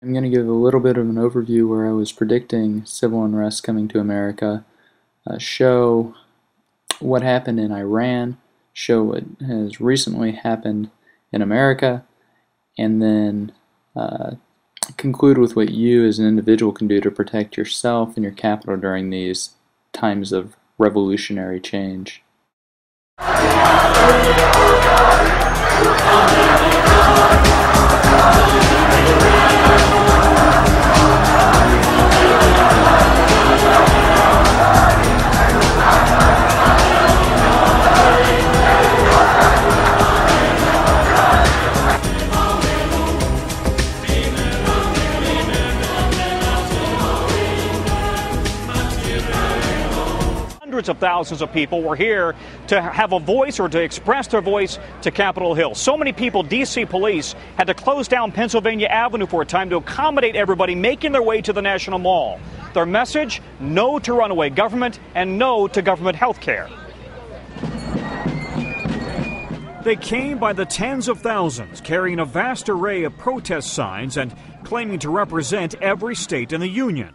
I'm going to give a little bit of an overview where I was predicting civil unrest coming to America, show what happened in Iran, show what has recently happened in America, and then conclude with what you as an individual can do to protect yourself and your capital during these times of revolutionary change. Hundreds of thousands of people were here to have a voice or to express their voice to Capitol Hill. So many people, D.C. police had to close down Pennsylvania Avenue for a time to accommodate everybody making their way to the National Mall. Their message, no to runaway government and no to government health care. They came by the tens of thousands, carrying a vast array of protest signs and claiming to represent every state in the Union.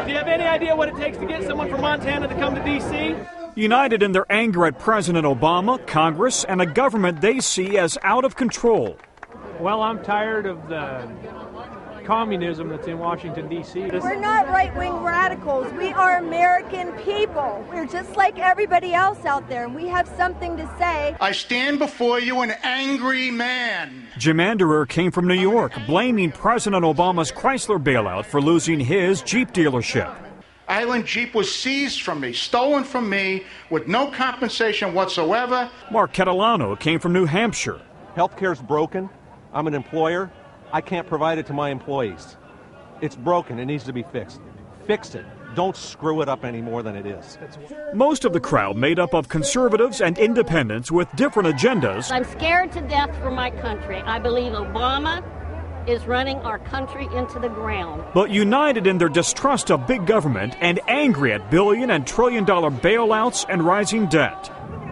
Do you have any idea what it takes to get someone from Montana to come to D.C.? United in their anger at President Obama, Congress, and a government they see as out of control. Well, I'm tired of the communism that's in Washington, D.C. We're not right-wing radicals. We are American people. We're just like everybody else out there, and we have something to say. I stand before you an angry man. Jim Anderer came from New York, blaming President Obama's Chrysler bailout for losing his Jeep dealership. Island Jeep was seized from me, stolen from me, with no compensation whatsoever. Mark Catalano came from New Hampshire. Healthcare's broken. I'm an employer. I can't provide it to my employees. It's broken. It needs to be fixed. Fix it. Don't screw it up any more than it is. Most of the crowd made up of conservatives and independents with different agendas. I'm scared to death for my country. I believe Obama is running our country into the ground. But united in their distrust of big government and angry at billion and trillion-dollar bailouts and rising debt.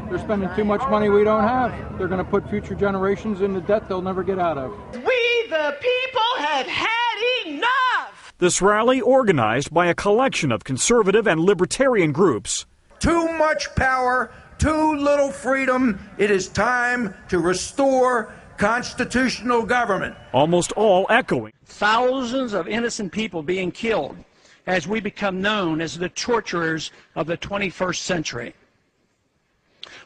They're spending too much money we don't have. They're going to put future generations into debt they'll never get out of. We, the people, have had enough! This rally, organized by a collection of conservative and libertarian groups. Too much power, too little freedom. It is time to restore constitutional government. Almost all echoing. Thousands of innocent people being killed as we become known as the torturers of the 21st century.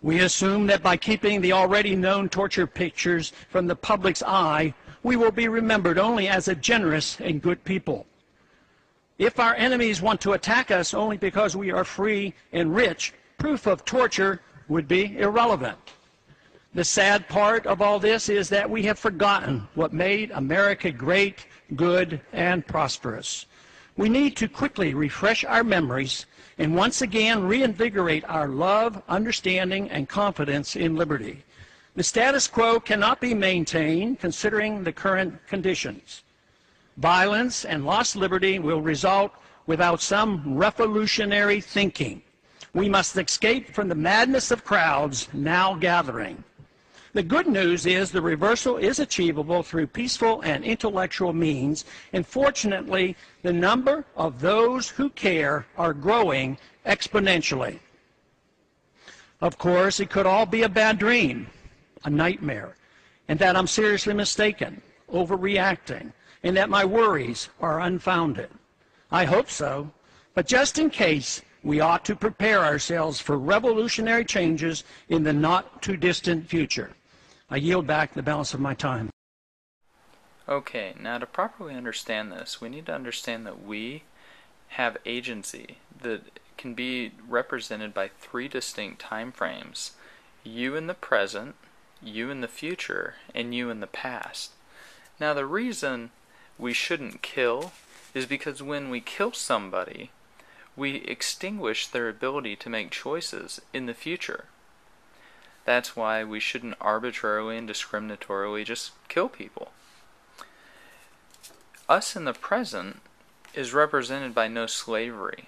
We assume that by keeping the already known torture pictures from the public's eye, we will be remembered only as a generous and good people. If our enemies want to attack us only because we are free and rich, proof of torture would be irrelevant. The sad part of all this is that we have forgotten what made America great, good, and prosperous. We need to quickly refresh our memories and once again reinvigorate our love, understanding, and confidence in liberty. The status quo cannot be maintained considering the current conditions. Violence and lost liberty will result without some revolutionary thinking. We must escape from the madness of crowds now gathering. The good news is the reversal is achievable through peaceful and intellectual means, and fortunately, the number of those who care are growing exponentially. Of course, it could all be a bad dream, a nightmare, and that I'm seriously mistaken, overreacting, and that my worries are unfounded. I hope so, but just in case, we ought to prepare ourselves for revolutionary changes in the not-too-distant future. I yield back the balance of my time. Okay, now to properly understand this, we need to understand that we have agency that can be represented by three distinct time frames. You in the present, you in the future, and you in the past. Now the reason we shouldn't kill is because when we kill somebody, we extinguish their ability to make choices in the future. That's why we shouldn't arbitrarily and discriminatorily just kill people. Us in the present is represented by no slavery,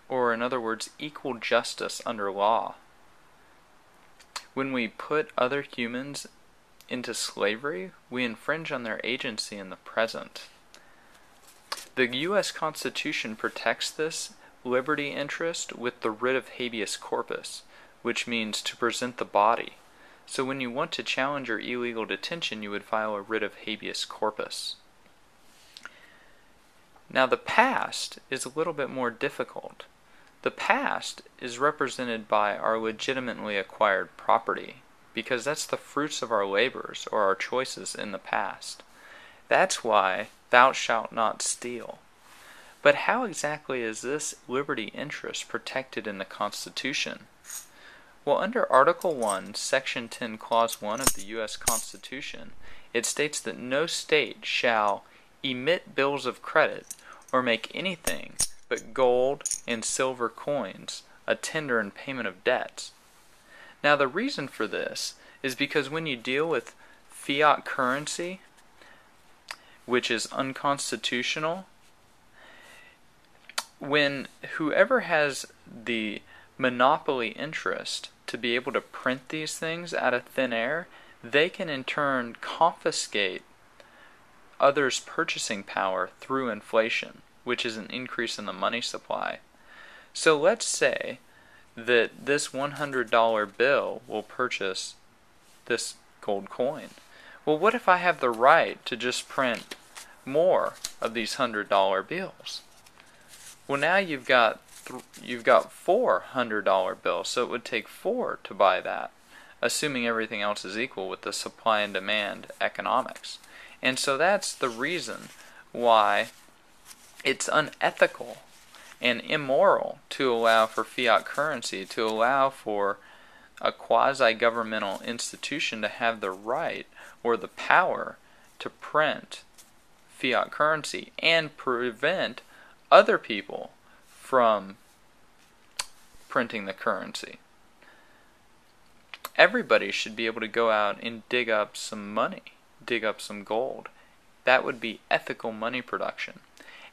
or in other words, equal justice under law. When we put other humans into slavery, we infringe on their agency in the present. The U.S. Constitution protects this liberty interest with the writ of habeas corpus, which means to present the body. So when you want to challenge your illegal detention, you would file a writ of habeas corpus. Now the past is a little bit more difficult. The past is represented by our legitimately acquired property, because that's the fruits of our labors or our choices in the past. That's why thou shalt not steal. But how exactly is this liberty interest protected in the Constitution? Well, under Article 1, Section 10, Clause 1 of the U.S. Constitution, it states that no state shall emit bills of credit or make anything but gold and silver coins a tender in payment of debts. Now, the reason for this is because when you deal with fiat currency, which is unconstitutional, when whoever has the monopoly interest to be able to print these things out of thin air, they can in turn confiscate others' purchasing power through inflation, which is an increase in the money supply. So let's say that this $100 bill will purchase this gold coin. Well, what if I have the right to just print more of these $100 bills? Well, now you've got 4 $100 bills, so it would take 4 to buy that, assuming everything else is equal with the supply and demand economics. And so that's the reason why it's unethical and immoral to allow for fiat currency, to allow for a quasi-governmental institution to have the right or the power to print fiat currency and prevent other people from printing the currency. Everybody should be able to go out and dig up some money, dig up some gold. That would be ethical money production.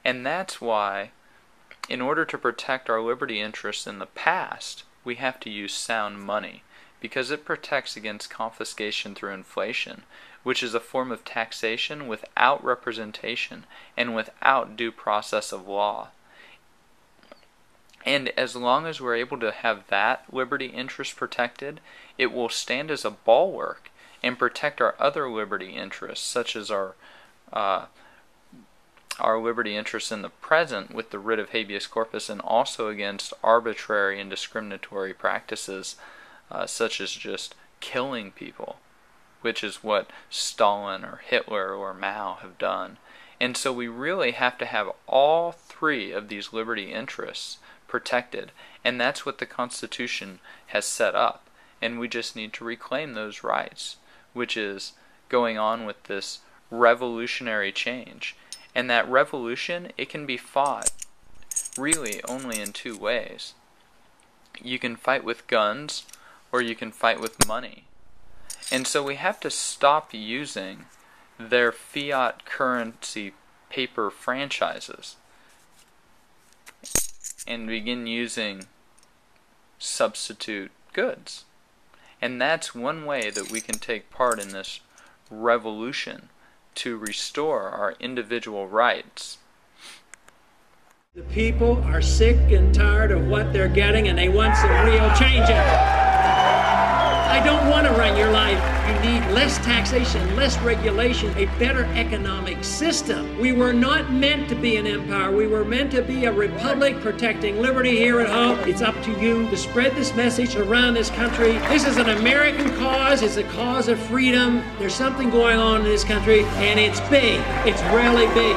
And that's why, in order to protect our liberty interests in the past, we have to use sound money, because it protects against confiscation through inflation, which is a form of taxation without representation and without due process of law. And as long as we're able to have that liberty interest protected, it will stand as a bulwark and protect our other liberty interests, such as our liberty interests in the present with the writ of habeas corpus, and also against arbitrary and discriminatory practices such as just killing people, which is what Stalin or Hitler or Mao have done. And so we really have to have all 3 of these liberty interests protected, and that's what the Constitution has set up, and we just need to reclaim those rights, which is going on with this revolutionary change. And that revolution, it can be fought really only in 2 ways. You can fight with guns, or you can fight with money. And so we have to stop using their fiat currency paper franchises and begin using substitute goods. And that's one way that we can take part in this revolution to restore our individual rights. The people are sick and tired of what they're getting, and they want some real changes. I don't want to run your life. You need less taxation, less regulation, a better economic system. We were not meant to be an empire. We were meant to be a republic protecting liberty here at home. It's up to you to spread this message around this country. This is an American cause. It's a cause of freedom. There's something going on in this country, and it's big. It's really big.